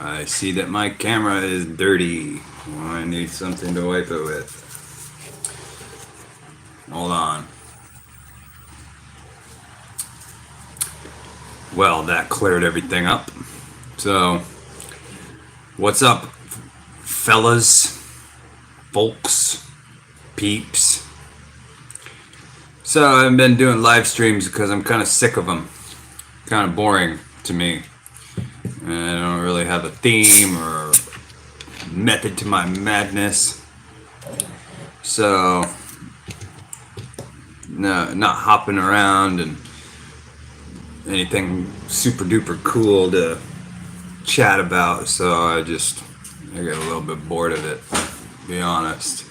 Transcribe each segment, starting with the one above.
I see that my camera is dirty. I need something to wipe it with. Hold on. Well, that cleared everything up. So, what's up, fellas, folks, peeps? So, I've been doing live streams because I'm kind of sick of them. Kind of boring to me. And I don't really have a theme or method to my madness. So, no, not hopping around and anything super duper cool to chat about. So I get a little bit bored of it, to be honest.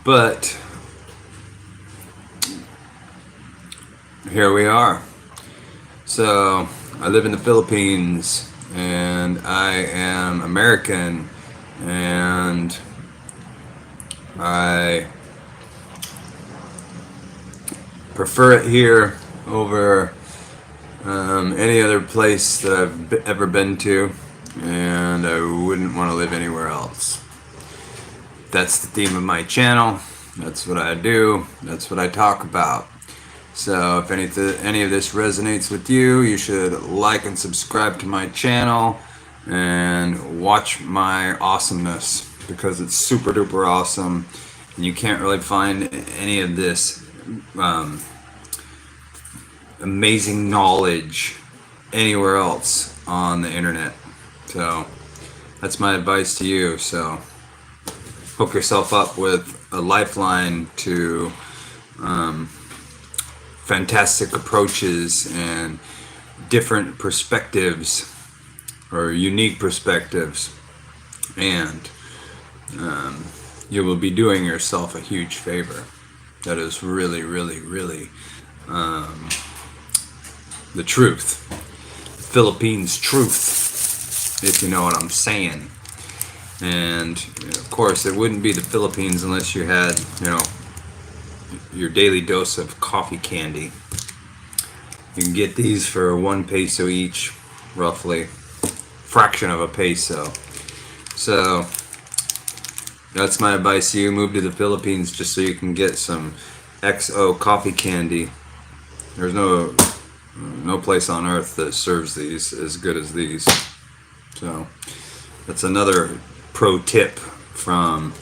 But here we are. So I live in the Philippines and I am American, and I prefer it here over any other place that I've ever been to, and I wouldn't want to live anywhere else. That's the theme of my channel. That's what I do. That's what I talk about. So if any of this resonates with you, you should like and subscribe to my channel and watch my awesomeness, because it's super duper awesome, and you can't really find any of this amazing knowledge anywhere else on the internet. So that's my advice to you. So hook yourself up with a lifeline to fantastic approaches and different perspectives, or unique perspectives, and you will be doing yourself a huge favor. That is really, really, really the truth. Philippines truth, if you know what I'm saying. And of course, it wouldn't be the Philippines unless you had, your daily dose of coffee candy. You can get these for 1 peso each, roughly, fraction of a peso. So that's my advice to you. Move to the Philippines just so you can get some XO coffee candy. There's no place on earth that serves these as good as these. So that's another pro tip from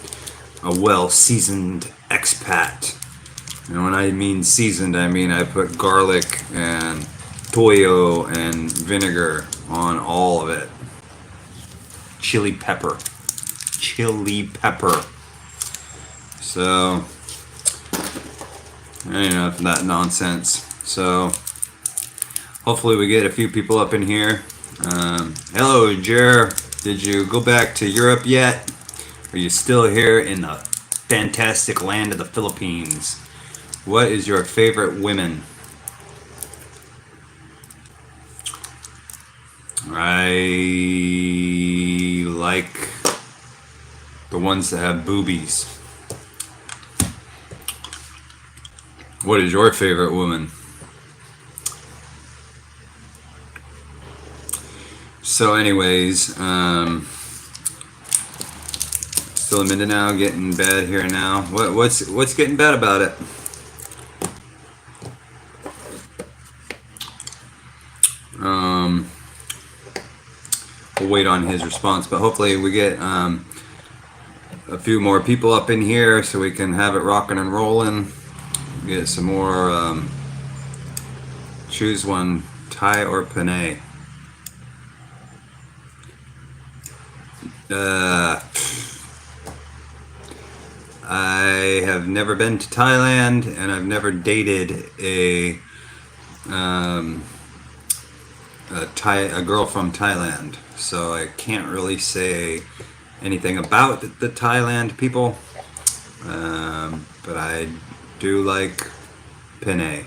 a well-seasoned expat. And when I mean seasoned, I mean I put garlic and toyo and vinegar on all of it. Chili pepper. So, enough of that nonsense. So, hopefully we get a few people up in here. Hello, Jer. Did you go back to Europe yet? Are you still here in the fantastic land of the Philippines? What is your favorite women? I like the ones that have boobies. What is your favorite woman? So anyways, still in Mindanao, getting bad here now. What's getting bad about it? We'll wait on his response, but hopefully we get a few more people up in here so we can have it rocking and rolling. Get some more. Choose one, Thai or Panay. I have never been to Thailand, and I've never dated a girl from Thailand, so I can't really say anything about the Thailand people. But I do like Panay.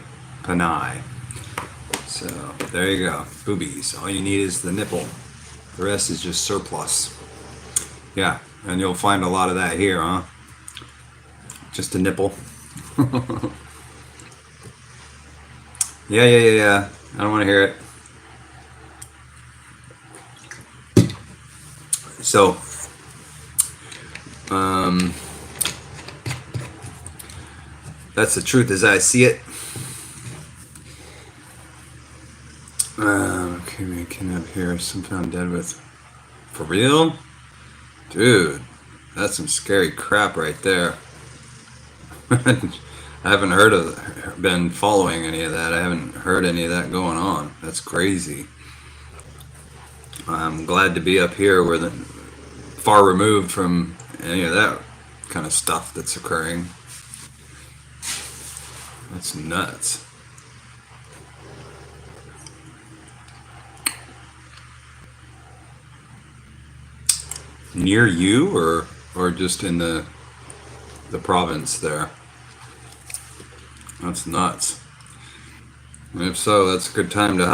So there you go, boobies. All you need is the nipple. The rest is just surplus. Yeah, and you'll find a lot of that here, huh? Just a nipple. Yeah. I don't want to hear it. So, that's the truth as I see it. Okay, man, can up here. Some found dead with. For real? Dude, that's some scary crap right there. I haven't been following any of that. I haven't heard any of that going on. That's crazy. I'm glad to be up here where far removed from any of that kind of stuff that's occurring. That's nuts. Near you, or just in the province there? That's nuts. And if so, that's a good time to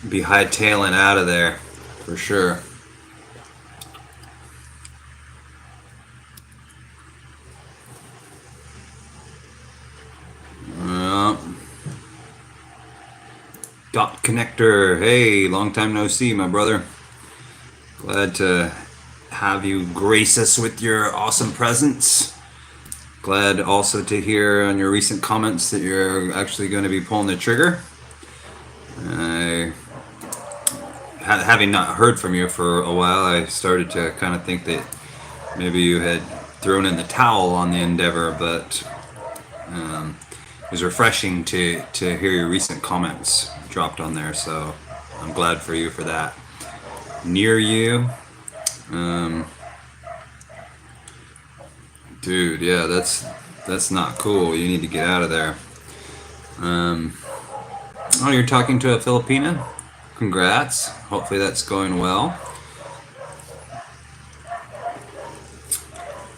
be hightailing out of there, for sure. Dot Connector, hey, long time no see, my brother. Glad to have you grace us with your awesome presence. Glad also to hear on your recent comments that you're actually going to be pulling the trigger. Having not heard from you for a while, I started to kind of think that maybe you had thrown in the towel on the endeavor, but it was refreshing to hear your recent comments dropped on there, so I'm glad for you for that. Near you, dude, yeah, that's not cool. You need to get out of there. Oh, you're talking to a Filipina? Congrats. Hopefully that's going well.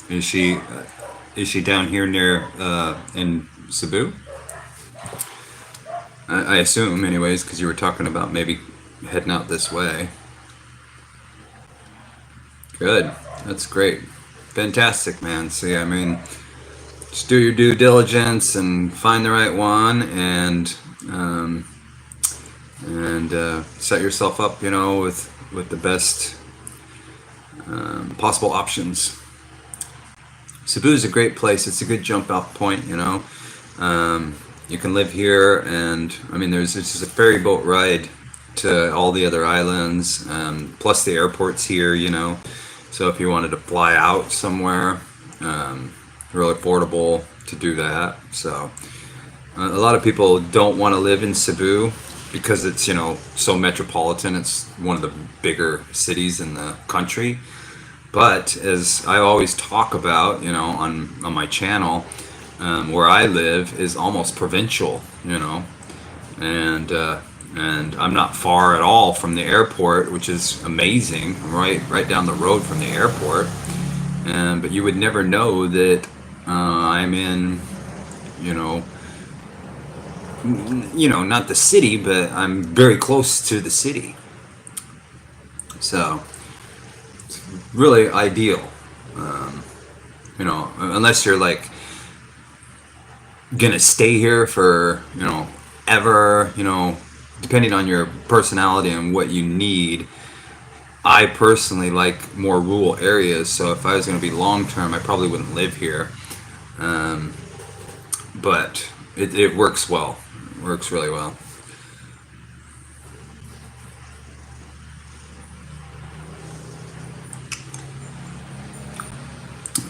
Is she down here near in Cebu? I assume, anyways, because you were talking about maybe heading out this way. Good. That's great. Fantastic, man. See, I mean, just do your due diligence and find the right one, and set yourself up, with the best possible options. Cebu is a great place. It's a good jump off point, you can live here, and I mean, there's just a ferry boat ride to all the other islands, plus the airport's here, so if you wanted to fly out somewhere, really affordable to do that. So a lot of people don't want to live in Cebu because it's, so metropolitan. It's one of the bigger cities in the country. But as I always talk about, on my channel, where I live is almost provincial, and I'm not far at all from the airport, which is amazing. I'm right down the road from the airport, but you would never know that I'm in, not the city, but I'm very close to the city. So it's really ideal, unless you're like gonna stay here for ever, depending on your personality and what you need. I personally like more rural areas, so if I was going to be long term, I probably wouldn't live here, but it works well. It works really well.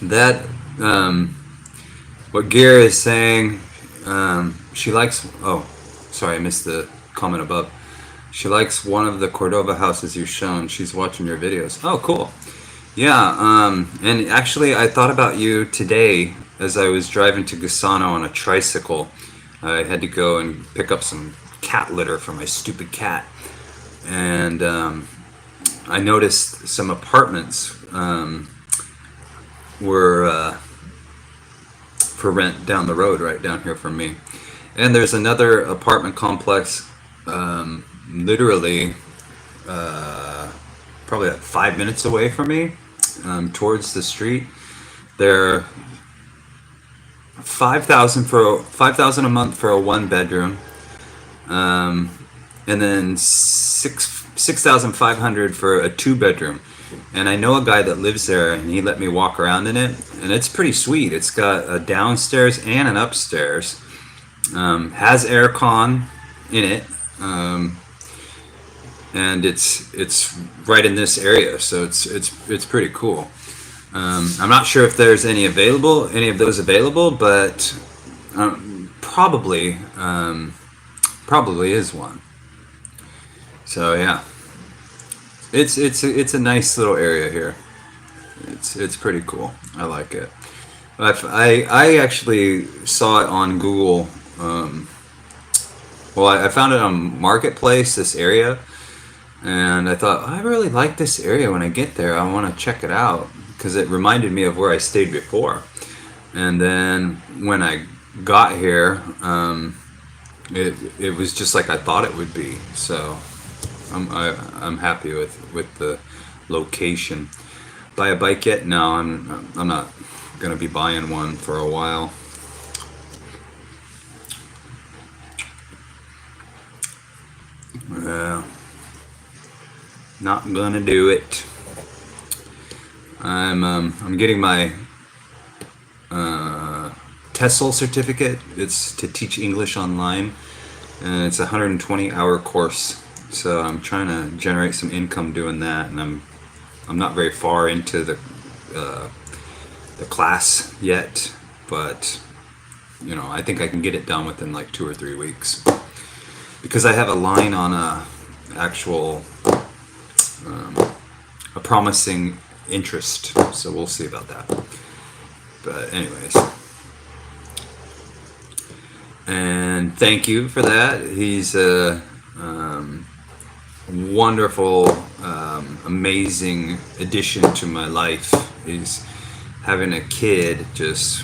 That what Gera is saying, she likes, oh, sorry, I missed the comment above. She likes one of the Cordova houses you've shown. She's watching your videos. Oh, cool. Yeah, and actually I thought about you today as I was driving to Gusano on a tricycle. I had to go and pick up some cat litter for my stupid cat. And I noticed some apartments were for rent down the road, right down here from me. And there's another apartment complex literally probably like 5 minutes away from me, towards the street. They're $5,000 a month for a 1-bedroom, and then $6,500 for a 2-bedroom. And I know a guy that lives there, and he let me walk around in it, and it's pretty sweet. It's got a downstairs and an upstairs. Has aircon in it, and it's right in this area, so it's pretty cool. I'm not sure if there's any of those available, but probably is one. So yeah, it's a nice little area here. It's pretty cool. I like it. I actually saw it on Google. Well, I found it on Marketplace, this area, and I thought I really like this area. When I get there, I want to check it out because it reminded me of where I stayed before. And then when I got here, it was just like I thought it would be. So I'm happy with the location. Buy a bike yet? No, I'm not gonna be buying one for a while. Not gonna do it. I'm getting my TESOL certificate. It's to teach English online, and it's a 120-hour course. So I'm trying to generate some income doing that, and I'm not very far into the class yet, but I think I can get it done within like 2 or 3 weeks because I have a line on a actual a promising interest. So we'll see about that. But anyways, and thank you for that. He's a wonderful, amazing addition to my life. He's having a kid just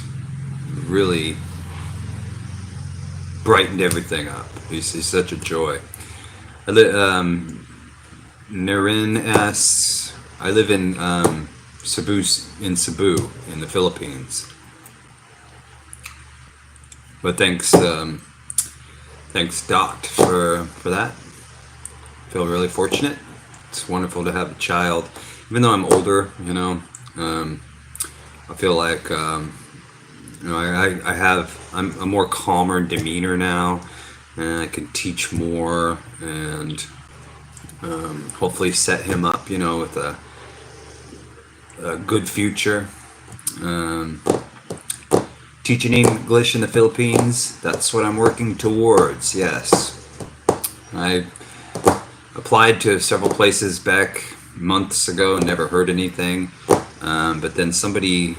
really brightened everything up. He's such a joy. Naren asks, I live in Cebu in the Philippines. But thanks Dot for that. Feel really fortunate. It's wonderful to have a child, even though I'm older. I feel like I'm a more calmer demeanor now, and I can teach more and hopefully set him up, with a good future. Teaching English in the Philippines, that's what I'm working towards, yes. I applied to several places back months ago and never heard anything. But then somebody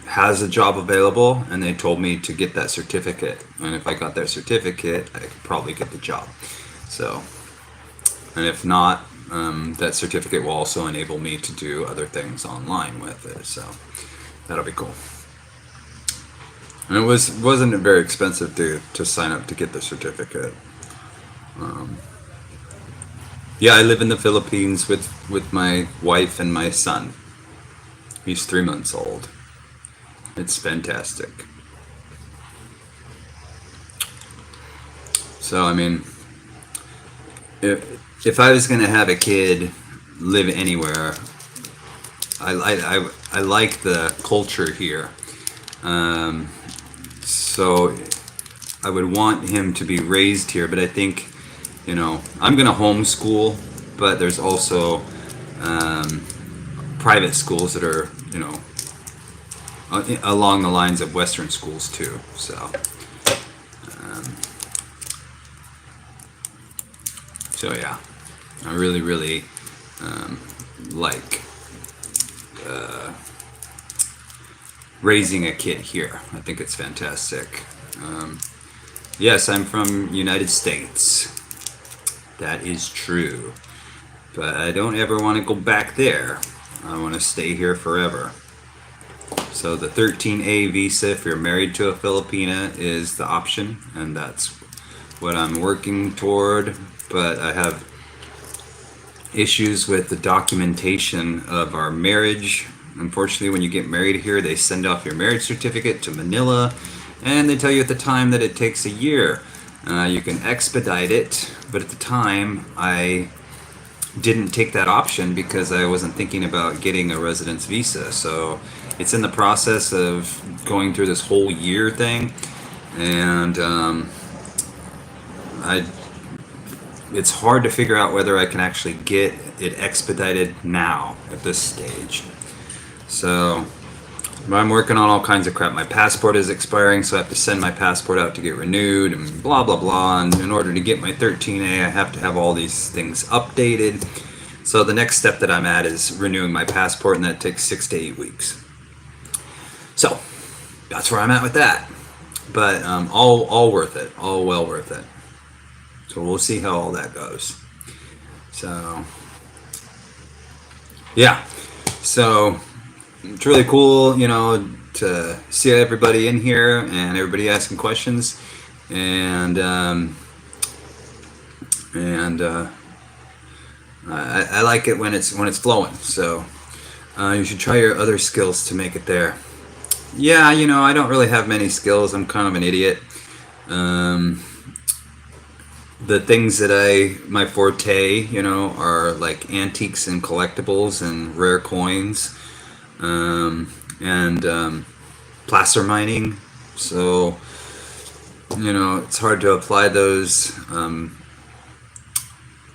has a job available, and they told me to get that certificate. And if I got that certificate, I could probably get the job. So, and if not, that certificate will also enable me to do other things online with it. So that'll be cool. And it wasn't very expensive to sign up to get the certificate. Yeah, I live in the Philippines with my wife and my son. He's 3 months old. It's fantastic. So I mean, if I was gonna have a kid live anywhere, I like the culture here. So I would want him to be raised here, but I think, I'm gonna homeschool, but there's also private schools that are, along the lines of Western schools too. So yeah, I really, really like raising a kid here. I think it's fantastic. Yes, I'm from United States. That is true. But I don't ever want to go back there. I want to stay here forever. So the 13A visa, if you're married to a Filipina, is the option, and that's what I'm working toward. But I have issues with the documentation of our marriage. Unfortunately, when you get married here, they send off your marriage certificate to Manila, and they tell you at the time that it takes a year. You can expedite it, but at the time, I didn't take that option because I wasn't thinking about getting a residence visa. So it's in the process of going through this whole year thing, and I it's hard to figure out whether I can actually get it expedited now at this stage. So I'm working on all kinds of crap. My passport is expiring, so I have to send my passport out to get renewed and blah blah blah. And in order to get my 13A, I have to have all these things updated. So the next step that I'm at is renewing my passport, and that takes 6 to 8 weeks. So that's where I'm at with that. But all worth it, all well worth it. So we'll see how all that goes. So yeah, so it's really cool, you know, to see everybody in here and everybody asking questions, and I like it when it's flowing. So you should try your other skills to make it there. Yeah, you know, I don't really have many skills. I'm kind of an idiot. The things that my forte, you know, are like antiques and collectibles and rare coins, and placer mining. So, you know, it's hard to apply those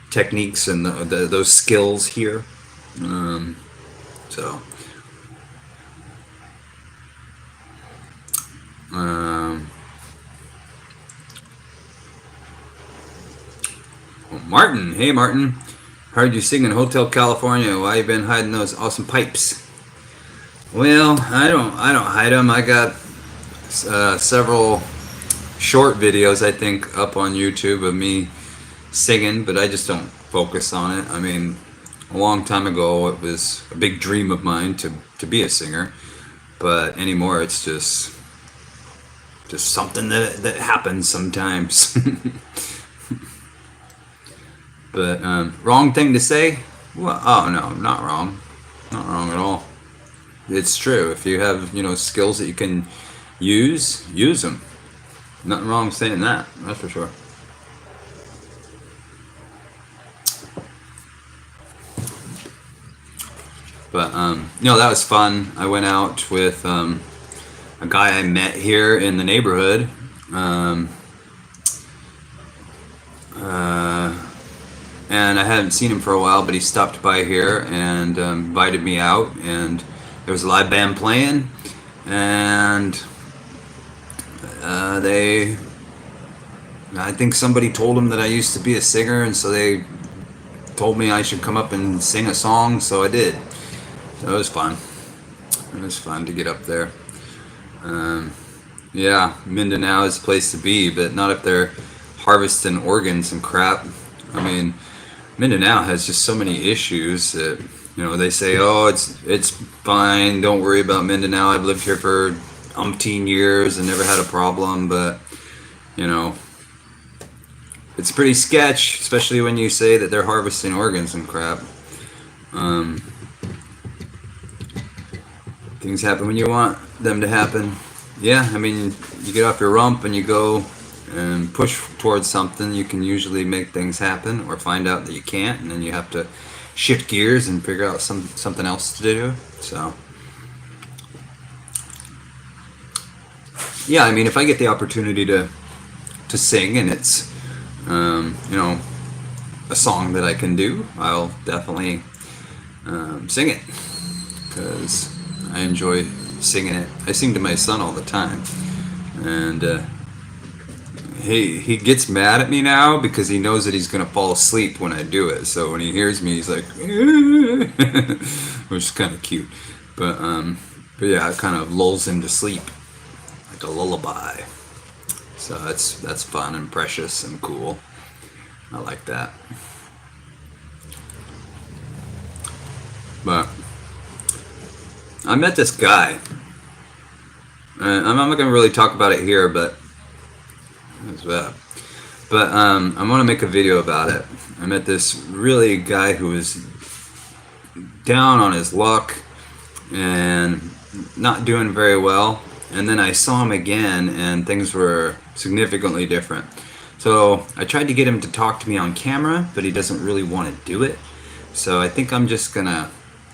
techniques and those skills here. So. Martin, hey Martin, heard you sing in Hotel California. Why you been hiding those awesome pipes? Well, I don't hide them. I got several short videos, I think, up on YouTube of me singing, but I just don't focus on it. I mean, a long time ago, it was a big dream of mine to be a singer, but anymore, it's just something that happens sometimes. But wrong thing to say? Well, oh no, not wrong at all. It's true. If you have, you know, skills that you can use them. Nothing wrong with saying that. That's for sure. But you know, that was fun. I went out with a guy I met here in the neighborhood. And I hadn't seen him for a while, but he stopped by here and invited me out, and there was a live band playing, and I think somebody told him that I used to be a singer, and so they told me I should come up and sing a song, so I did. So it was fun. It was fun to get up there. Yeah, Mindanao is a place to be, but not if they're harvesting organs and crap. I mean, Mindanao has just so many issues that, you know, they say, oh, it's fine, don't worry about Mindanao. I've lived here for umpteen years and never had a problem, but, you know, it's pretty sketch, especially when you say that they're harvesting organs and crap. Things happen when you want them to happen. Yeah, I mean, you get off your rump and you go and push towards something, you can usually make things happen, or find out that you can't, and then you have to shift gears and figure out something else to do. So yeah, I mean, if I get the opportunity to sing and it's you know, a song that I can do, I'll definitely sing it, because I enjoy singing it. I sing to my son all the time, and he gets mad at me now because he knows that he's gonna fall asleep when I do it. So when he hears me, he's like, which is kind of cute. But yeah, it kind of lulls him to sleep like a lullaby. So that's fun and precious and cool. I like that. But I met this guy. I'm not gonna really talk about it here, but I want to make a video about it. I met this really guy who was down on his luck and not doing very well, and then I saw him again and things were significantly different. So I tried to get him to talk to me on camera, but he doesn't really want to do it. So I think I'm just gonna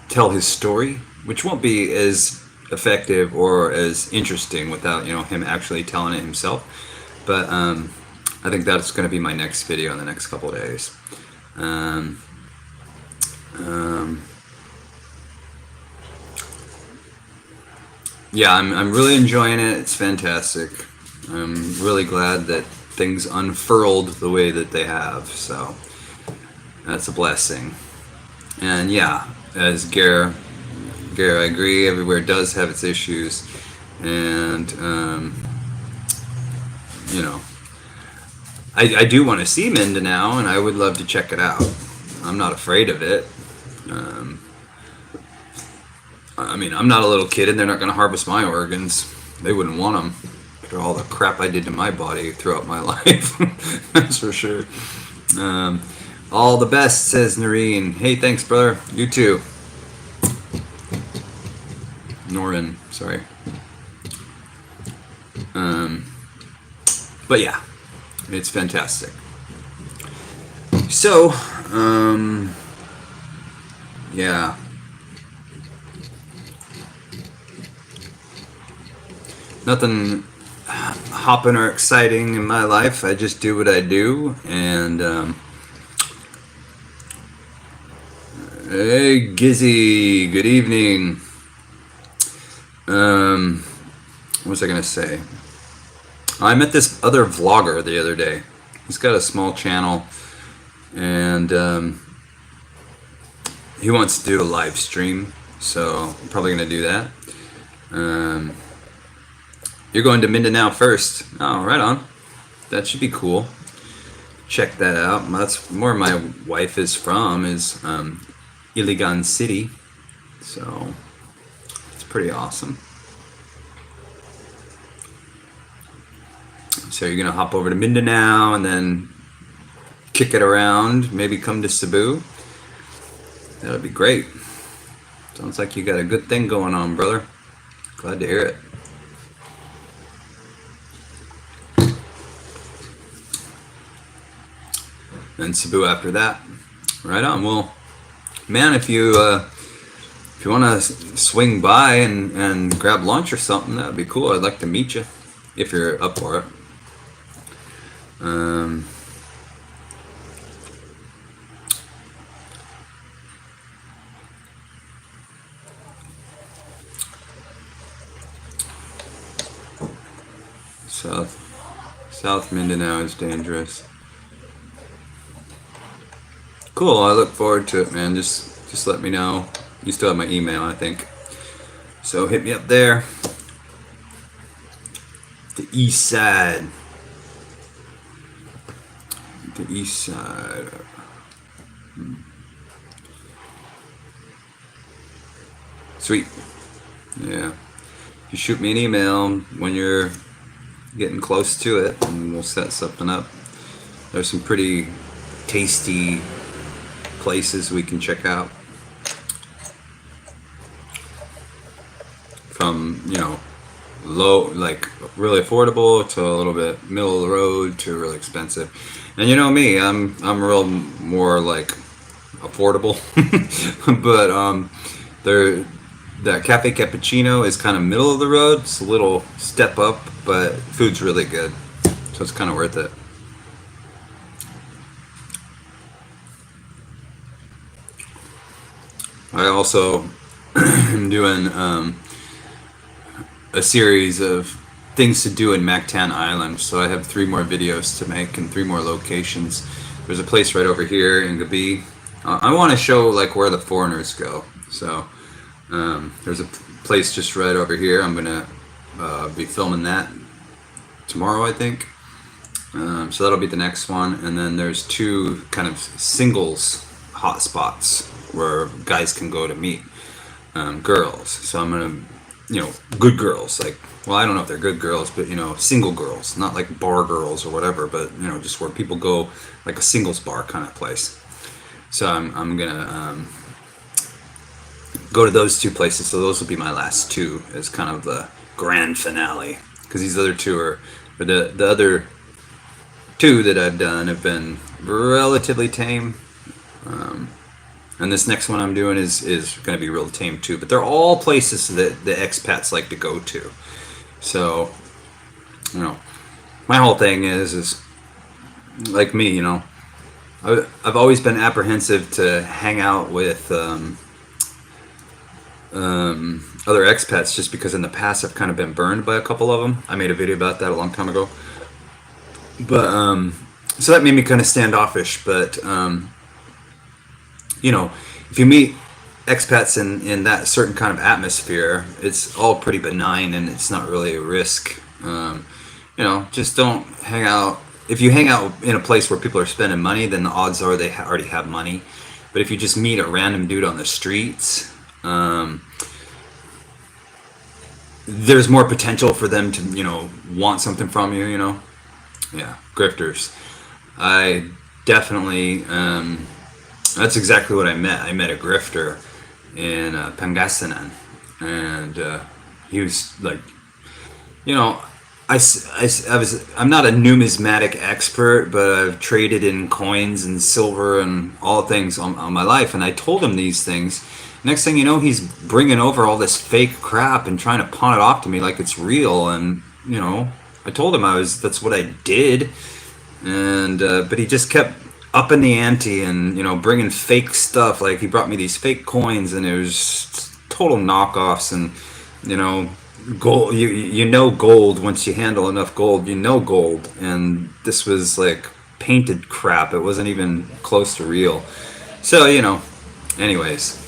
tell his story, which won't be as effective or as interesting without him actually telling it himself. But I think that's gonna be my next video in the next couple of days. Um, um, yeah, I'm really enjoying it. It's fantastic. I'm really glad that things unfurled the way that they have. So that's a blessing. And yeah, as Gare, I agree. Everywhere does have its issues, and you know, I do want to see Mindanao, and I would love to check it out. I'm not afraid of it. Um, I mean, I'm not a little kid, and they're not going to harvest my organs. They wouldn't want them after all the crap I did to my body throughout my life. That's for sure. Um, all the best, says Noreen. Hey, thanks, brother. You too. Norin, sorry. But yeah, it's fantastic. So, yeah. Nothing hopping or exciting in my life. I just do what I do. And, hey, Gizzy, good evening. What was I going to say? I met this other vlogger the other day. He's got a small channel, and he wants to do a live stream, so I'm probably going to do that. You're going to Mindanao first. Oh, right on. That should be cool. Check that out. That's where my wife is from, is Iligan City. So it's pretty awesome. So you're gonna hop over to Mindanao and then kick it around, maybe come to Cebu. That would be great. Sounds like you got a good thing going on, brother. Glad to hear it. And Cebu after that. Right on. Well, man, if you want to swing by and grab lunch or something, that would be cool. I'd like to meet you if you're up for it. South Mindanao is dangerous. Cool. I look forward to it, man. Just let me know. You still have my email, I think. So hit me up there. The east side. The east side. Sweet. Yeah. You shoot me an email when you're getting close to it, and we'll set something up. There's some pretty tasty places we can check out. From, low, like really affordable, to a little bit middle of the road, to really expensive. And you know me, I'm real more like affordable. But that Cafe Cappuccino is kind of middle of the road. It's a little step up, but food's really good, so it's kind of worth it. I also am doing a series of things to do in Mactan Island, so I have 3 more videos to make and 3 more locations. There's a place right over here in Gabi. I want to show like where the foreigners go. So there's a place just right over here. I'm gonna be filming that tomorrow, I think. So that'll be the next one. And then there's 2 kind of singles hotspots where guys can go to meet girls. So I'm gonna, good girls, like, well, I don't know if they're good girls, but single girls, not like bar girls or whatever, but just where people go, like a singles bar kind of place. So I'm gonna go to those 2 places. So those will be my last 2 as kind of the grand finale, because these other 2 are the other 2 that I've done have been relatively tame. And this next one I'm doing is going to be real tame too. But they're all places that the expats like to go to. So, you know, my whole thing is like me, you know, I've always been apprehensive to hang out with other expats just because in the past I've kind of been burned by a couple of them. I made a video about that a long time ago. But so that made me kind of standoffish. But you know, if you meet expats in that certain kind of atmosphere, it's all pretty benign and it's not really a risk. You know, just don't hang out. If you hang out in a place where people are spending money, then the odds are they already have money. But if you just meet a random dude on the streets, there's more potential for them to, you know, want something from you, you know? Yeah, grifters. I definitely, that's exactly what I met. I met a grifter in Pangasinan, and he was like, you know, I'm not a numismatic expert, but I've traded in coins and silver and all things on my life, and I told him these things. Next thing you know, he's bringing over all this fake crap and trying to pawn it off to me like it's real, and you know, I told him that's what I did, and but he just kept upping the ante and, you know, bringing fake stuff. Like he brought me these fake coins, and it was total knockoffs. And you know, gold. You know gold once you handle enough gold. You know gold, and this was like painted crap. It wasn't even close to real. So you know, anyways,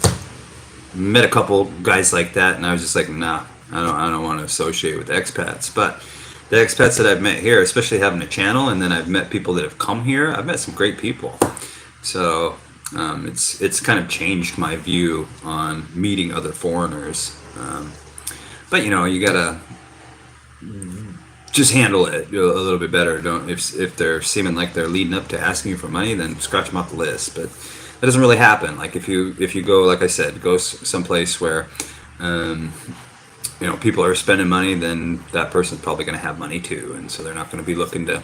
met a couple guys like that, and I was just like, nah, I don't want to associate with expats. But the expats that I've met here, especially having a channel, and then I've met people that have come here, I've met some great people. So it's kind of changed my view on meeting other foreigners. But you know, you gotta just handle it a little bit better. Don't if they're seeming like they're leading up to asking you for money, then scratch them off the list. But that doesn't really happen. Like if you go, like I said, go someplace where you know, people are spending money, then that person's probably going to have money too, and so they're not going to be looking to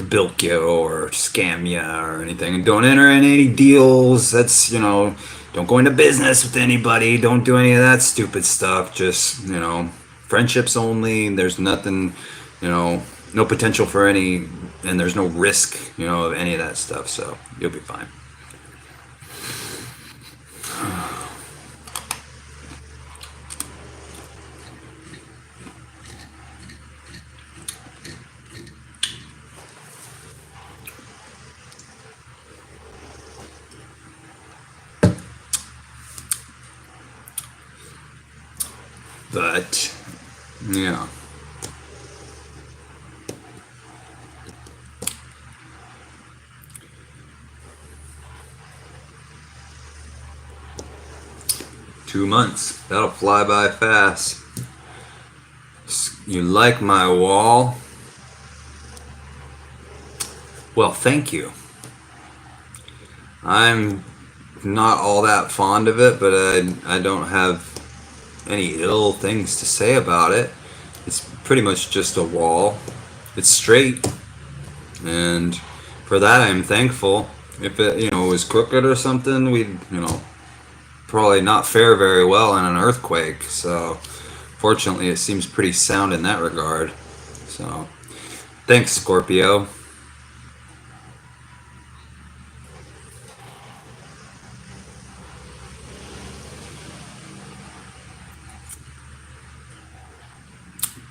bilk you or scam you or anything. And don't enter in any deals. That's, you know, don't go into business with anybody. Don't do any of that stupid stuff. Just, you know, friendships only. There's nothing, you know, no potential for any, and there's no risk, you know, of any of that stuff. So you'll be fine. But yeah, 2 months, that'll fly by fast. You like my wall? Well, thank you. I'm not all that fond of it, but I don't have any ill things to say about it. It's pretty much just a wall. It's straight, and for that I'm thankful. If it, you know, was crooked or something, we'd, you know, probably not fare very well in an earthquake. So fortunately it seems pretty sound in that regard. So thanks, Scorpio.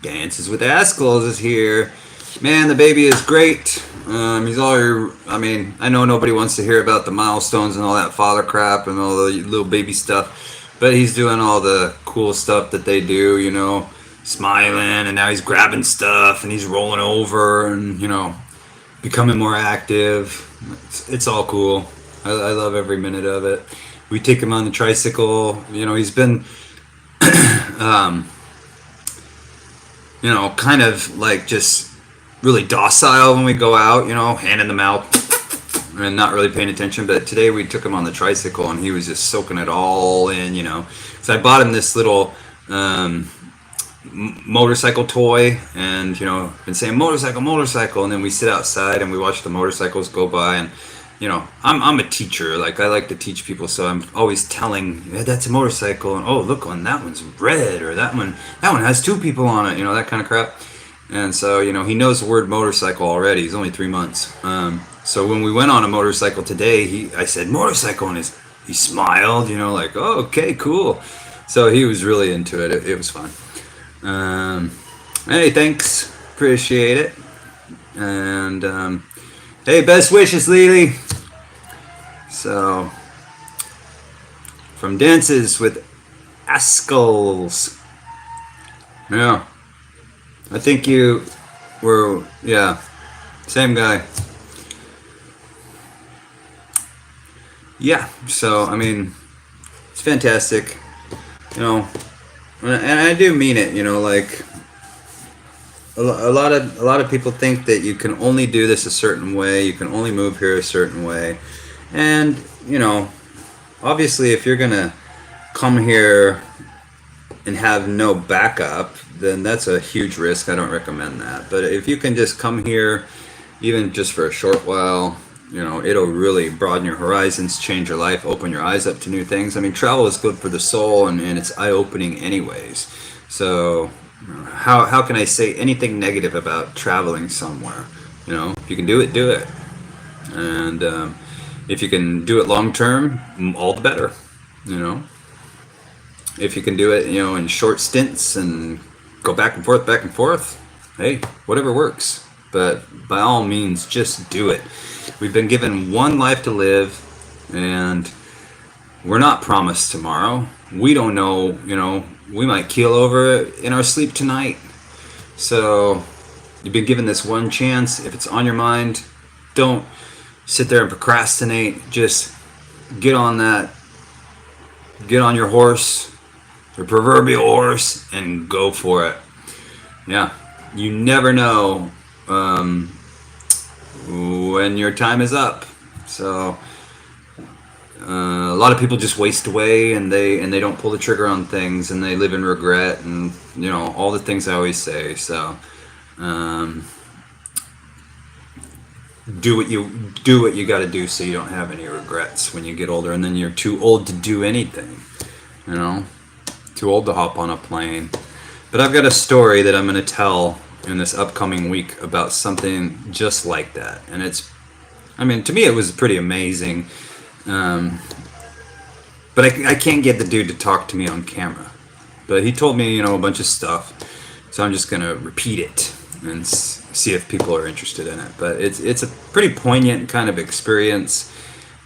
Dances with Ascles is here. Man, the baby is great. He's all your, I mean, I know nobody wants to hear about the milestones and all that father crap and all the little baby stuff, but he's doing all the cool stuff that they do, you know, smiling, and now he's grabbing stuff and he's rolling over and, you know, becoming more active. It's all cool. I love every minute of it. We take him on the tricycle. You know, he's been you know, kind of like just really docile when we go out, you know, handing them out and not really paying attention. But today we took him on the tricycle and he was just soaking it all in, you know. So I bought him this little motorcycle toy, and, you know, been saying motorcycle, motorcycle. And then we sit outside and we watch the motorcycles go by. And I'm a teacher. Like I like to teach people, so I'm always telling, yeah, that's a motorcycle, and oh, look, on that one's red, or that one has two people on it, that kind of crap. And so he knows the word motorcycle already. He's only 3 months. So when we went on a motorcycle today, I said motorcycle, and he smiled, like, oh, okay, cool. So he was really into it. It was fun. Hey, thanks, appreciate it, and hey, best wishes, Lily. So, from Dances with Askells. Yeah. I think you were, yeah, same guy. Yeah, so, I mean, it's fantastic. And I do mean it, like, a lot of people think that you can only do this a certain way, you can only move here a certain way. And, obviously if you're going to come here and have no backup, then that's a huge risk. I don't recommend that. But if you can just come here, even just for a short while, it'll really broaden your horizons, change your life, open your eyes up to new things. I mean, travel is good for the soul, and it's eye-opening anyways. So how can I say anything negative about traveling somewhere? If you can do it, do it. And if you can do it long term, all the better. If you can do it, in short stints and go back and forth, hey, whatever works. But by all means, just do it. We've been given one life to live, and we're not promised tomorrow. We don't know, we might keel over in our sleep tonight. So you've been given this one chance. If it's on your mind, don't sit there and procrastinate. Just get on your horse, your proverbial horse, and go for it. Yeah, you never know when your time is up. So a lot of people just waste away, and they don't pull the trigger on things, and they live in regret, and all the things I always say. So do what you got to do, so you don't have any regrets when you get older, and then you're too old to do anything. Too old to hop on a plane. But I've got a story that I'm going to tell in this upcoming week about something just like that, and to me it was pretty amazing. But I can't get the dude to talk to me on camera. But he told me, a bunch of stuff, so I'm just gonna repeat it and see if people are interested in it. But it's a pretty poignant kind of experience,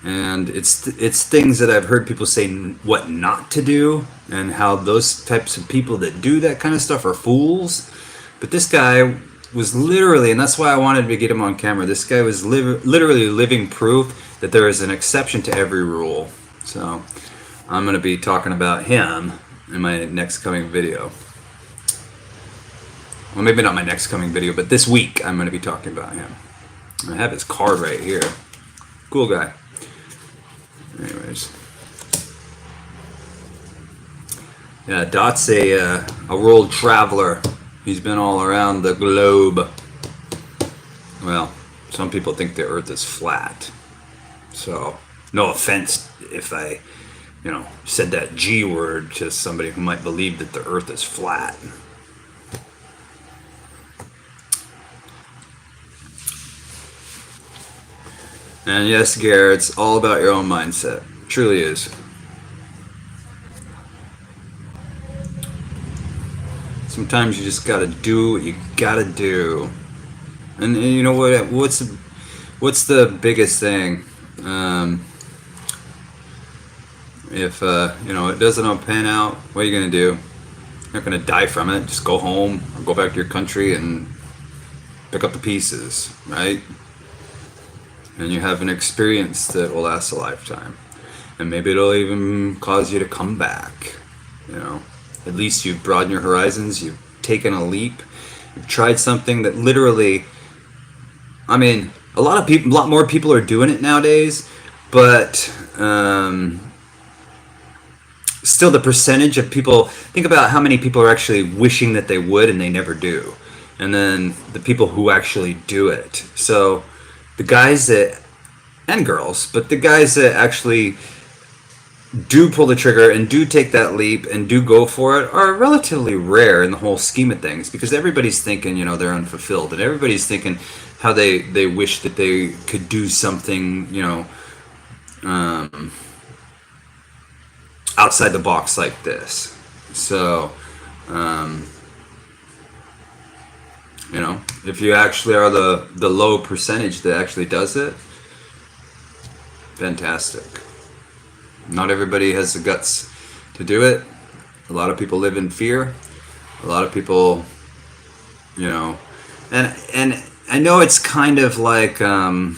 and it's things that I've heard people say what not to do, and how those types of people that do that kind of stuff are fools. But this guy was literally, and that's why I wanted to get him on camera, this guy was literally living proof that there is an exception to every rule. So I'm going to be talking about him in my next coming video. Well, maybe not my next coming video, but this week I'm going to be talking about him. I have his card right here. Cool guy. Anyways. Yeah, Dot's a world traveler. He's been all around the globe. Well, some people think the earth is flat. So, no offense if I, said that G word to somebody who might believe that the earth is flat. And yes, Garrett, it's all about your own mindset. It truly is. Sometimes you just gotta do what you gotta do. And you know what? What's the biggest thing? If it doesn't pan out, what are you gonna do? You're not gonna die from it. Just go home or go back to your country and pick up the pieces, right? And you have an experience that will last a lifetime, and maybe it'll even cause you to come back. At least you've broadened your horizons. You've taken a leap. You've tried something that literally, a lot more people are doing it nowadays, but still the percentage of people, think about how many people are actually wishing that they would and they never do. And then the people who actually do it. So the guys that and girls, but the guys that actually do pull the trigger and do take that leap and do go for it are relatively rare in the whole scheme of things, because everybody's thinking, you know, they're unfulfilled, and everybody's thinking how they wish that they could do something, you know, outside the box like this. So, you know, if you actually are the low percentage that actually does it, fantastic. Not everybody has the guts to do it. A lot of people live in fear. A lot of people, you know, and I know it's kind of like, you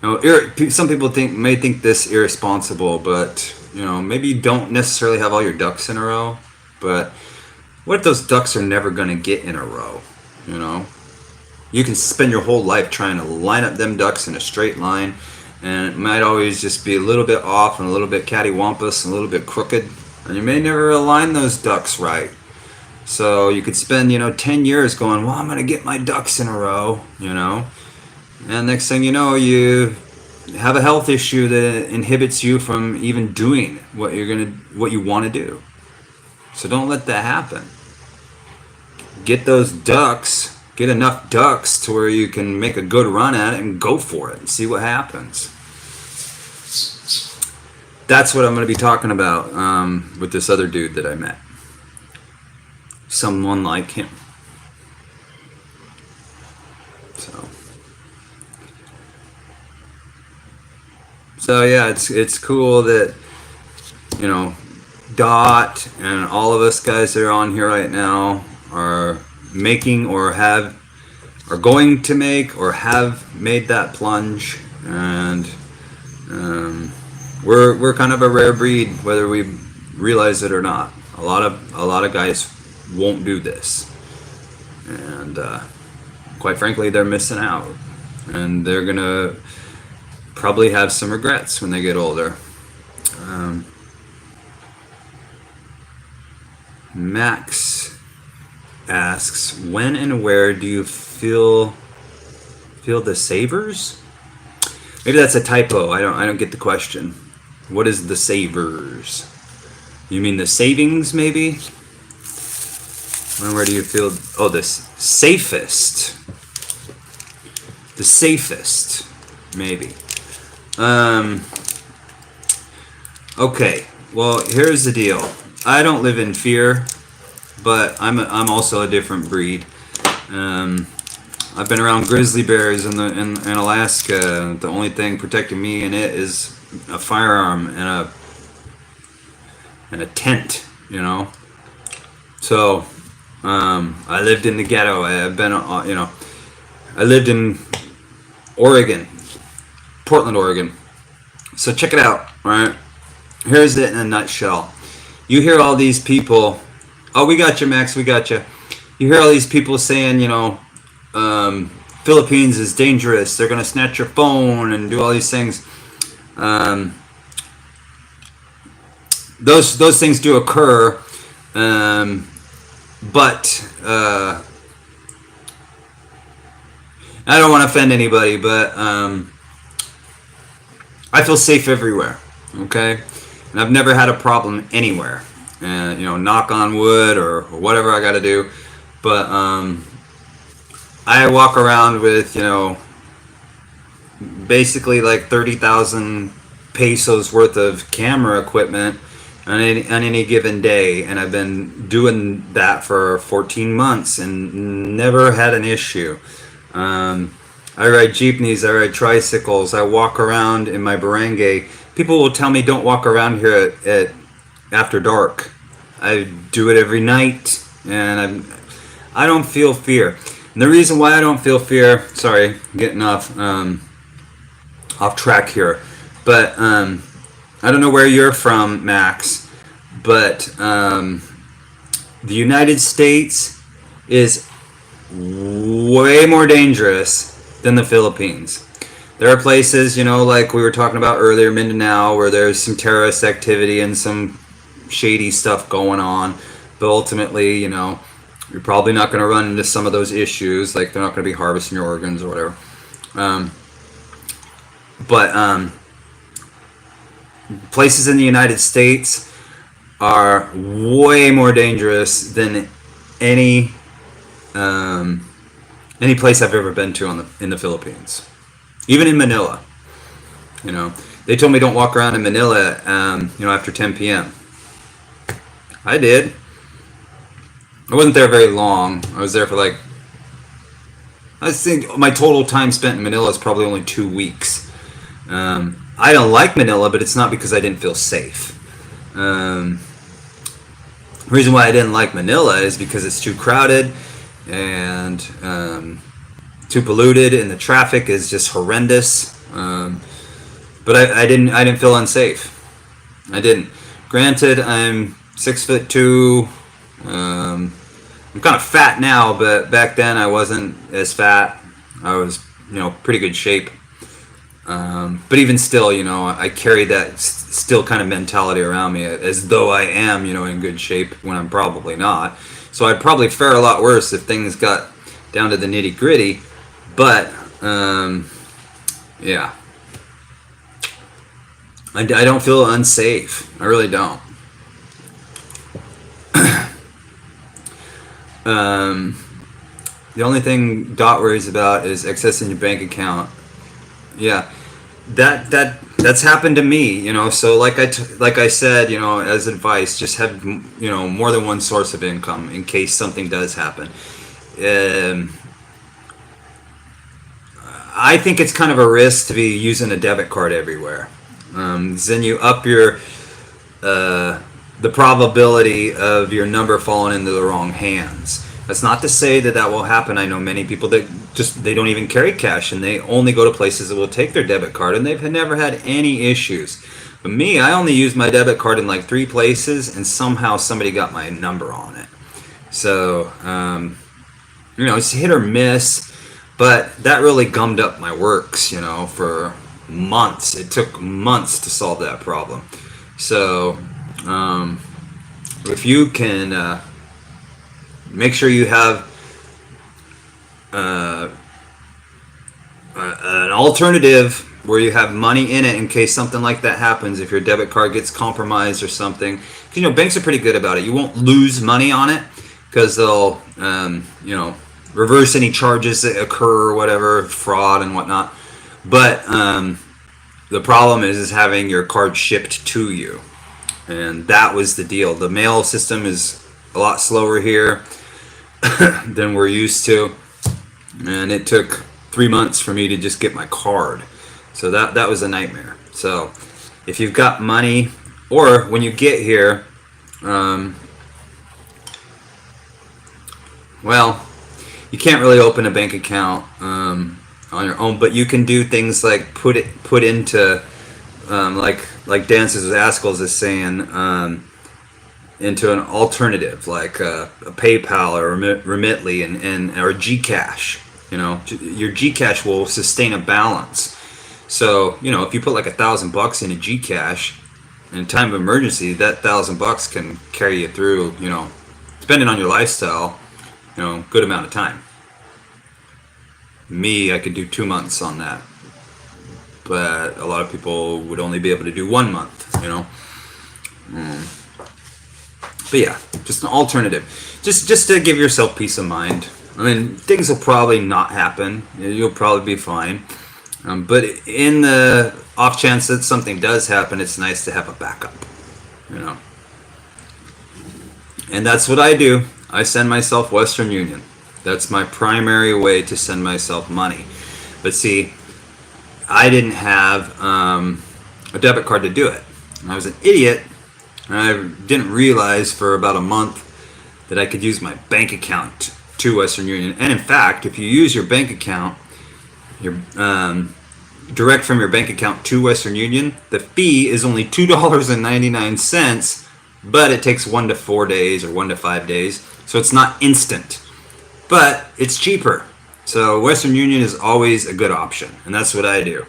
know, some people may think this irresponsible, but you know, maybe you don't necessarily have all your ducks in a row. But what if those ducks are never going to get in a row? You know, you can spend your whole life trying to line up them ducks in a straight line, and it might always just be a little bit off and a little bit cattywampus and a little bit crooked, and you may never align those ducks right. So you could spend, you know, 10 years going, well, I'm going to get my ducks in a row, you know, and next thing you know, you have a health issue that inhibits you from even doing what you want to do. So don't let that happen. Get those ducks, get enough ducks to where you can make a good run at it and go for it and see what happens. That's what I'm going to be talking about with this other dude that I met. Someone like him. So yeah, it's cool that, you know, Dot and all of us guys that are on here right now are making or are going to make or have made that plunge, and we're kind of a rare breed, whether we realize it or not. A lot of guys won't do this, and quite frankly, they're missing out, and they're gonna probably have some regrets when they get older. Max asks, when and where do you feel the savers? Maybe that's a typo. I don't get the question. What is the savers? You mean the savings, maybe? When where do you feel? Oh, this safest. The safest, maybe. Okay. Well, here's the deal. I don't live in fear, but I'm also a different breed. I've been around grizzly bears in Alaska. The only thing protecting me in it is a firearm and a tent, you know. So I lived in the ghetto. I've been, you know, I lived in Oregon, Portland, Oregon. So check it out. All right, here's it in a nutshell. You hear all these people, oh, we got you, Max, we got you. You hear all these people saying, you know, Philippines is dangerous. They're going to snatch your phone and do all these things. Those things do occur, but I don't want to offend anybody, but I feel safe everywhere, okay? And I've never had a problem anywhere. And, you know, knock on wood or whatever I got to do. But I walk around with, you know, basically like 30,000 pesos worth of camera equipment on any given day. And I've been doing that for 14 months and never had an issue. I ride jeepneys, I ride tricycles, I walk around in my barangay. People will tell me don't walk around here at after dark. I do it every night, and I don't feel fear. And the reason why I don't feel fear, sorry, I'm getting off track here, but I don't know where you're from, Max, but the United States is way more dangerous than the Philippines. There are places, you know, like we were talking about earlier, Mindanao, where there's some terrorist activity and some shady stuff going on. But ultimately, you know, you're probably not going to run into some of those issues. Like they're not going to be harvesting your organs or whatever. But places in the United States are way more dangerous than any um, any place I've ever been to in the Philippines. Even in Manila, you know, they told me don't walk around in Manila, after 10 p.m. I did. I wasn't there very long. I was there for like, I think my total time spent in Manila is probably only 2 weeks. I don't like Manila, but it's not because I didn't feel safe. The reason why I didn't like Manila is because it's too crowded and too polluted, and the traffic is just horrendous. But I didn't feel unsafe. I didn't. Granted, I'm 6'2". I'm kind of fat now, but back then I wasn't as fat. I was, pretty good shape. But even still, I carry that still kind of mentality around me as though I am, in good shape when I'm probably not. So I'd probably fare a lot worse if things got down to the nitty gritty. But, yeah. I don't feel unsafe. I really don't. The only thing Dot worries about is excess in your bank account. Yeah, that's happened to me. So like I said, as advice, just have more than one source of income in case something does happen. I think it's kind of a risk to be using a debit card everywhere. Then you up the probability of your number falling into the wrong hands. That's not to say that will happen. I know many people that they don't even carry cash, and they only go to places that will take their debit card, and they've never had any issues. But me, I only used my debit card in like 3 places, and somehow somebody got my number on it. So, it's hit or miss, but that really gummed up my works, for months. It took months to solve that problem. So, if you can make sure you have an alternative where you have money in it in case something like that happens, if your debit card gets compromised or something. Because, banks are pretty good about it. You won't lose money on it because they'll, reverse any charges that occur or whatever, fraud and whatnot. But the problem is having your card shipped to you. And that was the deal. The mail system is a lot slower here than we're used to. And it took 3 months for me to just get my card. So that was a nightmare. So if you've got money, or when you get here, well, you can't really open a bank account on your own, but you can do things like put into like Dances with Askels is saying, into an alternative like a PayPal or Remitly and or Gcash. Your Gcash will sustain a balance. So if you put like $1,000 in a Gcash in time of emergency, that $1,000 can carry you through. Depending on your lifestyle, good amount of time. Me, I could do 2 months on that, but a lot of people would only be able to do 1 month. But yeah, just an alternative, just to give yourself peace of mind. I mean, things will probably not happen. You'll probably be fine. But in the off chance that something does happen, it's nice to have a backup. And that's what I do. I send myself Western Union. That's my primary way to send myself money. But see, I didn't have a debit card to do it. I was an idiot, and I didn't realize for about a month that I could use my bank account to Western Union. And in fact, if you use your bank account, your direct from your bank account to Western Union, the fee is only $2.99, but it takes 1 to 4 days or 1 to 5 days, so it's not instant, but it's cheaper. So Western Union is always a good option, and that's what I do.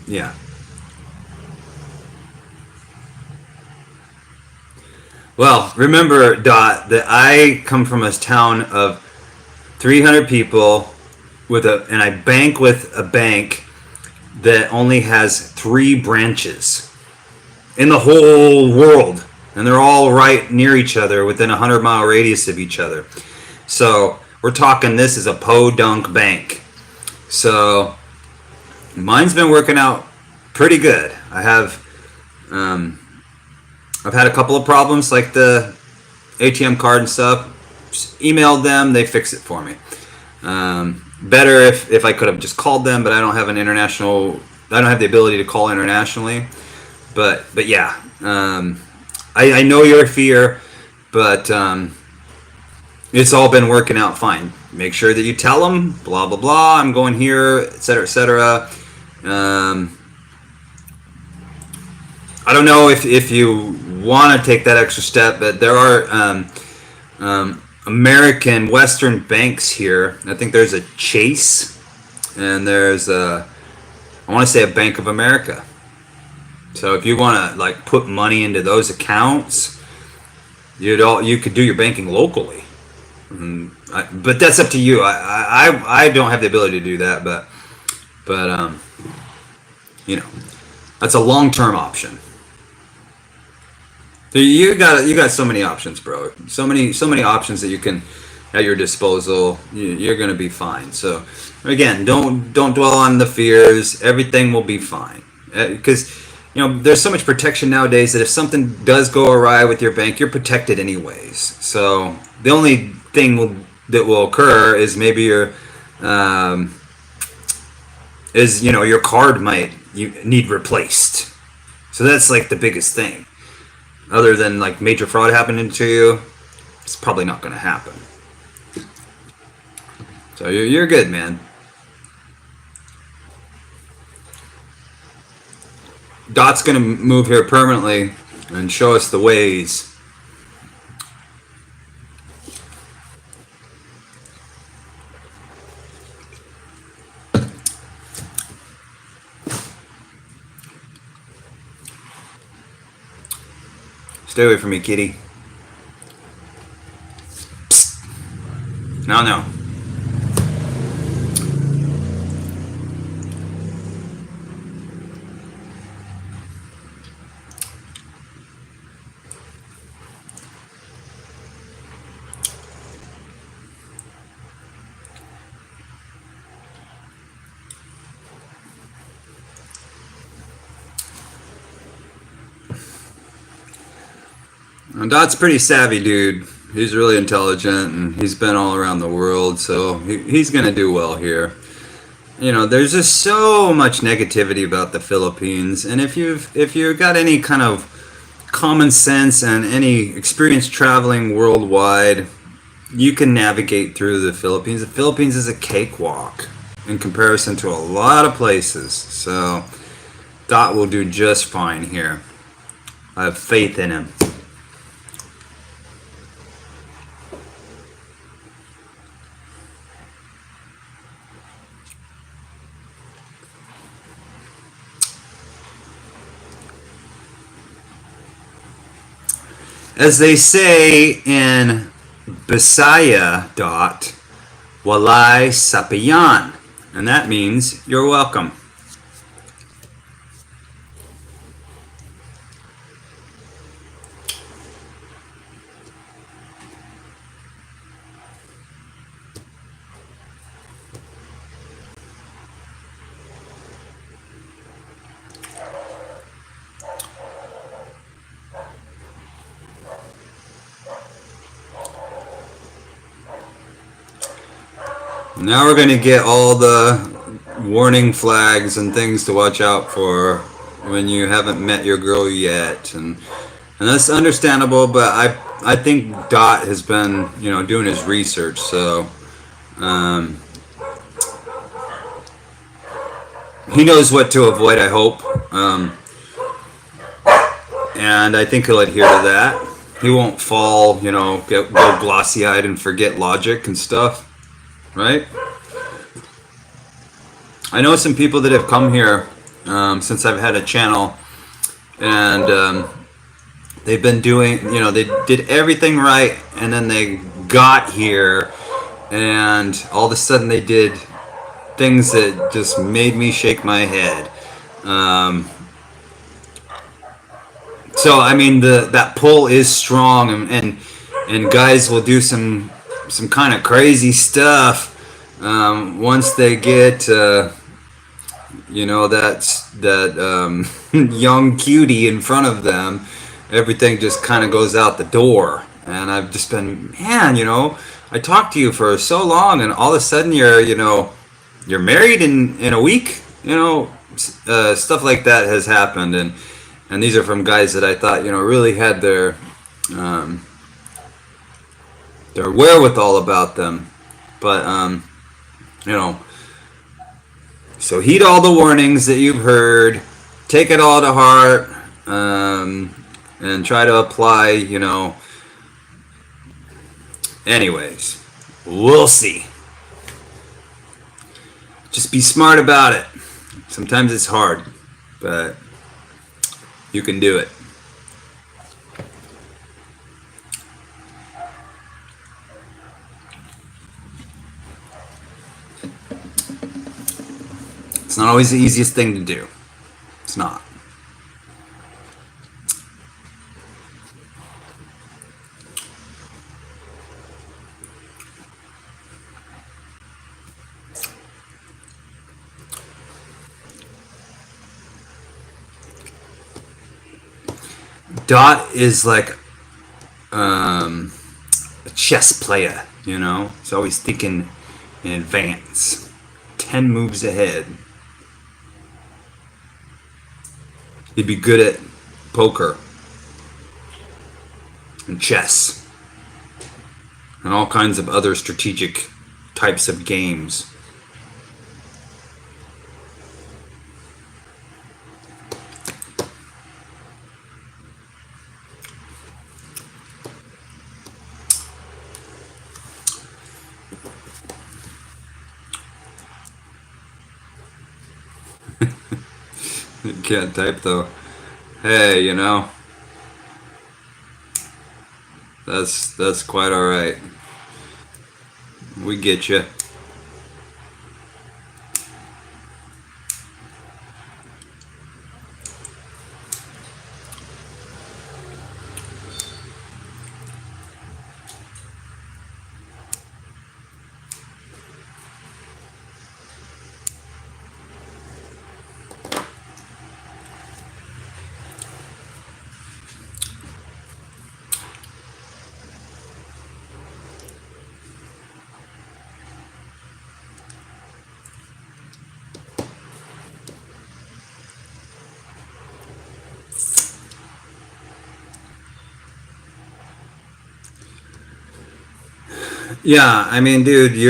Yeah. Well, remember, Dot, that I come from a town of 300 people and I bank with a bank that only has 3 branches in the whole world, and they're all right near each other within a 100-mile radius of each other. So we're talking, this is a podunk bank. So mine's been working out pretty good. I've had a couple of problems, like the ATM card and stuff. Just emailed them, they fix it for me. Better if I could have just called them, but I don't have an international. I don't have the ability to call internationally. But yeah, I know your fear, but it's all been working out fine. Make sure that you tell them, blah blah blah, I'm going here, etc. etc. I don't know if you want to take that extra step, but there are American Western banks here. I think there's a Chase, and there's I want to say a Bank of America. So if you want to like put money into those accounts, you could do your banking locally. But that's up to you. I don't have the ability to do that, but that's a long-term option. You got so many options, bro. So many options that you can at your disposal. You're gonna be fine. So again, don't dwell on the fears. Everything will be fine, because there's so much protection nowadays that if something does go awry with your bank, you're protected anyways. So the only thing that will occur is maybe your card might need replaced. So that's like the biggest thing. Other than like major fraud happening to you, it's probably not going to happen. So you're good, man. Dot's going to move here permanently and show us the ways. Stay away from me, kitty. Psst. No. And Dot's pretty savvy, dude. He's really intelligent, and he's been all around the world, so he's gonna do well here. There's just so much negativity about the Philippines, and if you've got any kind of common sense and any experience traveling worldwide, you can navigate through the Philippines. The Philippines is a cakewalk in comparison to a lot of places, so Dot will do just fine here. I have faith in him. As they say in Bisaya, Dot, walay sapayan, and that means you're welcome. Now we're going to get all the warning flags and things to watch out for when you haven't met your girl yet, and that's understandable. But I think Dot has been doing his research, so he knows what to avoid. I hope, and I think he'll adhere to that. He won't fall, go glossy-eyed and forget logic and stuff. Right? I know some people that have come here since I've had a channel, and they've been doing, they did everything right, and then they got here, and all of a sudden they did things that just made me shake my head. Um, so I mean, that pull is strong, and guys will do some kind of crazy stuff once they get that young cutie in front of them. Everything just kind of goes out the door, and I've just been, man, I talked to you for so long, and all of a sudden you're married in a week. Stuff like that has happened, and these are from guys that I thought really had um, their wherewithal about them, but you know. So heed all the warnings that you've heard, take it all to heart, and try to apply. Anyways, we'll see. Just be smart about it. Sometimes it's hard, but you can do it. It's not always the easiest thing to do. It's not. Dot is like a chess player, He's always thinking in advance, 10 moves ahead. He'd be good at poker and chess and all kinds of other strategic types of games. You can't type though. Hey, that's quite all right. We get you. Yeah, I mean, dude,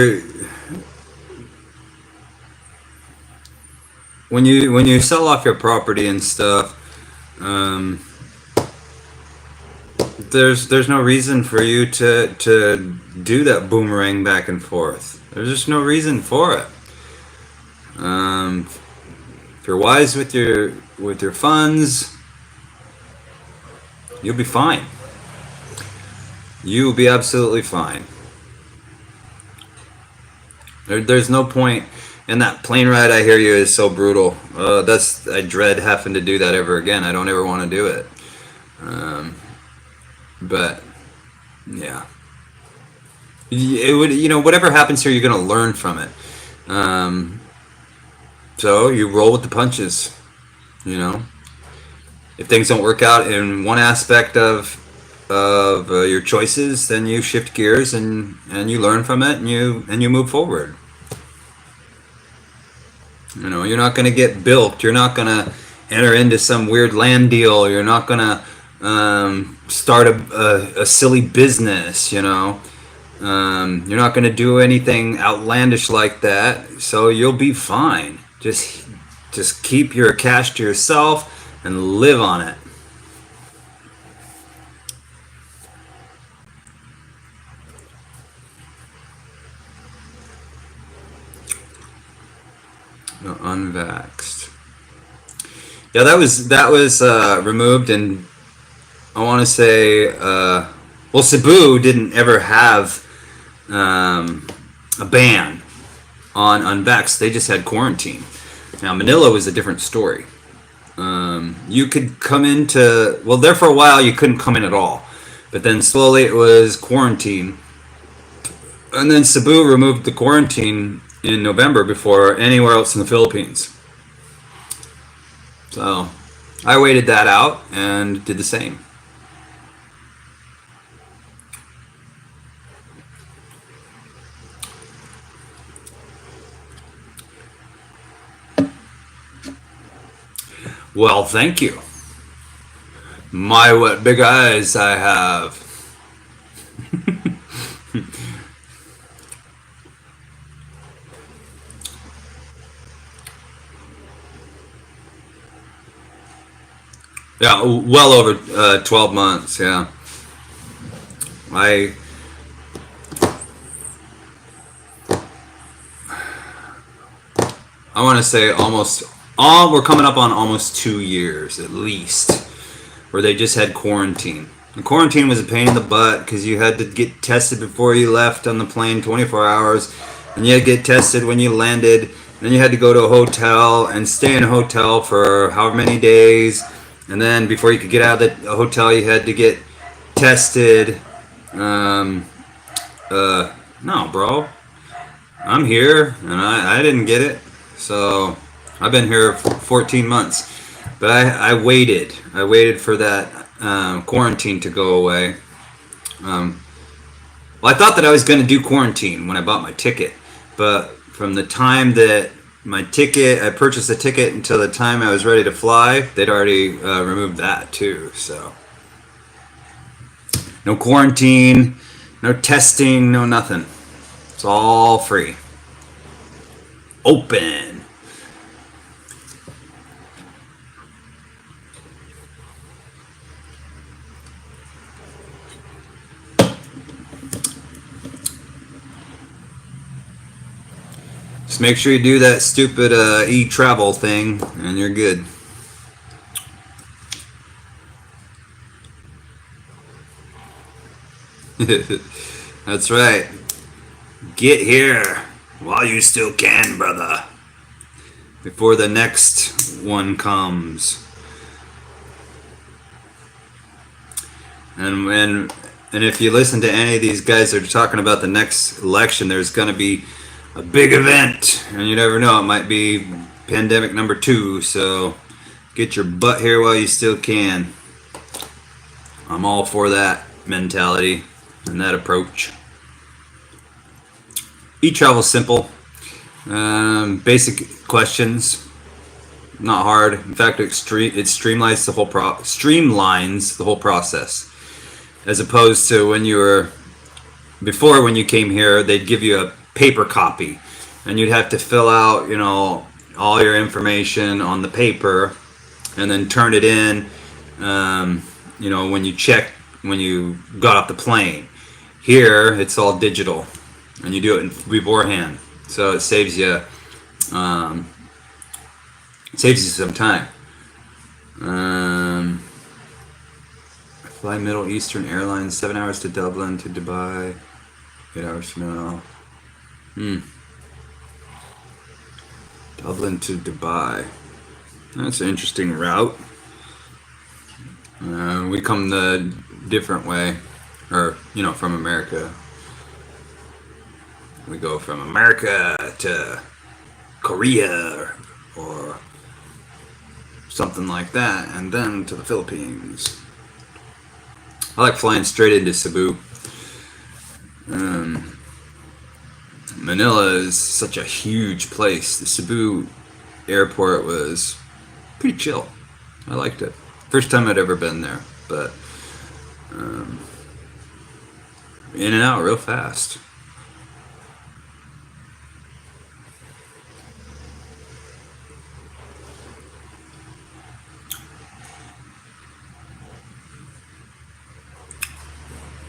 when you sell off your property and stuff, um, there's no reason for you to do that boomerang back and forth. There's just no reason for it. If you're wise with your funds, you'll be fine. You'll be absolutely fine. There's no point. And that plane ride, I hear you, is so brutal. I dread having to do that ever again. I don't ever want to do it. But yeah, it would. Whatever happens here, you're gonna learn from it. So you roll with the punches. If things don't work out in one aspect of your choices, then you shift gears and you learn from it, and you move forward. You're not going to get bilked. You're not going to enter into some weird land deal. You're not going to start a silly business. You're not going to do anything outlandish like that. So you'll be fine. Just keep your cash to yourself and live on it. No, unvaxxed. Yeah, that was removed, and I want to say, well, Cebu didn't ever have a ban on unvaxxed. They just had quarantine. Now, Manila was a different story. You could come into, well, there for a while you couldn't come in at all. But then slowly it was quarantine. And then Cebu removed the quarantine in November before anywhere else in the Philippines. So I waited that out and did the same. Well, thank you. My, what big eyes I have. Yeah, well over 12 months, yeah. I I want to say almost all, we're coming up on almost 2 years at least, where they just had quarantine. The quarantine was a pain in the butt because you had to get tested before you left on the plane, 24 hours, and you had to get tested when you landed. Then you had to go to a hotel and stay in a hotel for however many days, and then before you could get out of the hotel, you had to get tested. Um, no, bro, I'm here, and I didn't get it, so I've been here for 14 months. But I waited. I waited for that quarantine to go away. Um, well, I thought that I was going to do quarantine when I bought my ticket, but from the time that I purchased the ticket until the time I was ready to fly, they'd already removed that too. So no quarantine, no testing, no nothing. It's all free. Open. Just make sure you do that stupid e-travel thing, and you're good. That's right. Get here while you still can, brother. Before the next one comes. And if you listen to any of these guys that are talking about the next election, there's going to be a big event, and you never know, it might be pandemic number 2, so get your butt here while you still can. I'm all for that mentality and that approach. E-travel's simple. Basic questions, not hard. In fact, it streamlines the whole process, as opposed to when you were before. When you came here, they'd give you a paper copy, and you'd have to fill out, all your information on the paper, and then turn it in, when you got off the plane. Here, it's all digital, and you do it beforehand, so it saves you some time. Fly Middle Eastern Airlines, 7 hours to Dublin to Dubai, 8 hours now. Dublin to Dubai. That's an interesting route. We come the different way, or from America. We go from America to Korea or something like that, and then to the Philippines. I like flying straight into Cebu. Manila is such a huge place. The Cebu airport was pretty chill. I liked it. First time I'd ever been there, but in and out real fast.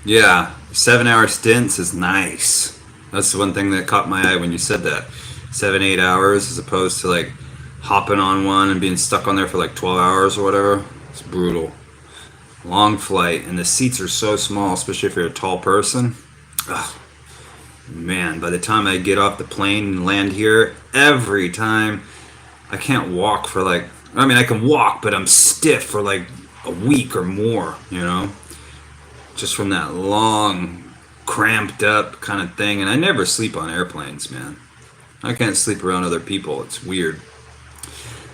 Yeah, 7-hour stints is nice. That's the one thing that caught my eye when you said that. 7-8 hours as opposed to hopping on one and being stuck on there for 12 hours or whatever. It's brutal. long flight, and the seats are so small, especially if you're a tall person. Ugh, man, by the time I get off the plane and land here, every time I can't walk for like, I mean, I can walk, but I'm stiff for like a week or more, you know, just from that long, cramped up kind of thing. And I never sleep on airplanes, man. I can't sleep around other people. It's weird.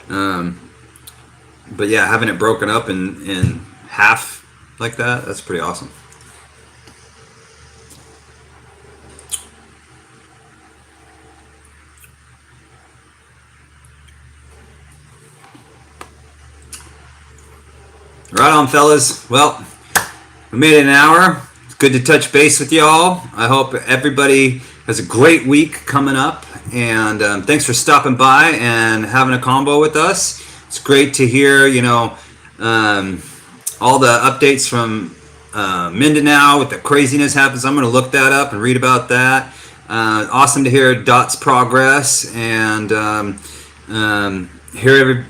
But yeah, having it broken up in half like that, that's pretty awesome. Right on, fellas. Well, we made it an hour. It's good to touch base with y'all. I hope everybody has a great week coming up. And thanks for stopping by and having a combo with us. It's great to hear, you know, all the updates from Mindanao with the craziness happens. I'm going to look that up and read about that. Awesome to hear Dot's progress and hear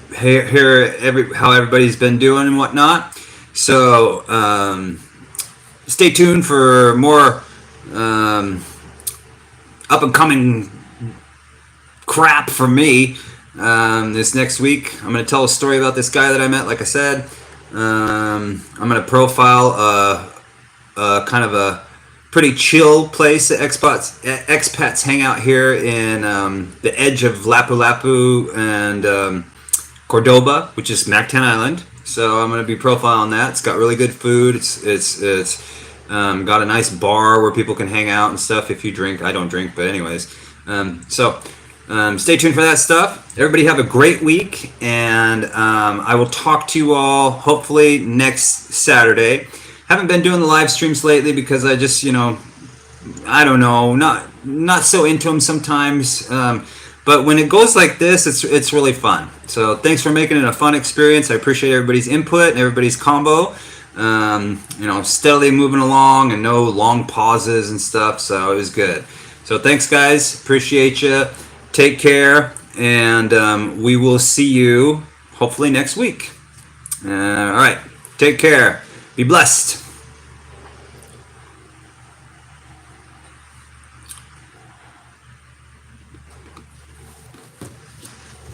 how everybody's been doing and whatnot. So stay tuned for more up and coming crap from me this next week. I'm going to tell a story about this guy that I met. Like I said, I'm going to profile kind of a pretty chill place that expats hang out here in the edge of Lapu-Lapu and Cordoba, which is Mactan Island. So I'm going to be profiling that. It's got really good food. It's got a nice bar where people can hang out and stuff if you drink. I don't drink, but anyways. Stay tuned for that stuff. Everybody have a great week, and I will talk to you all hopefully next Saturday. Haven't been doing the live streams lately because I just, you know, I don't know, not so into them sometimes. But when it goes like this, it's really fun. So thanks for making it a fun experience. I appreciate everybody's input and everybody's combo. You know, steadily moving along and no long pauses and stuff. So it was good. So thanks, guys. Appreciate you. Take care, and we will see you hopefully next week. All right. Take care. Be blessed.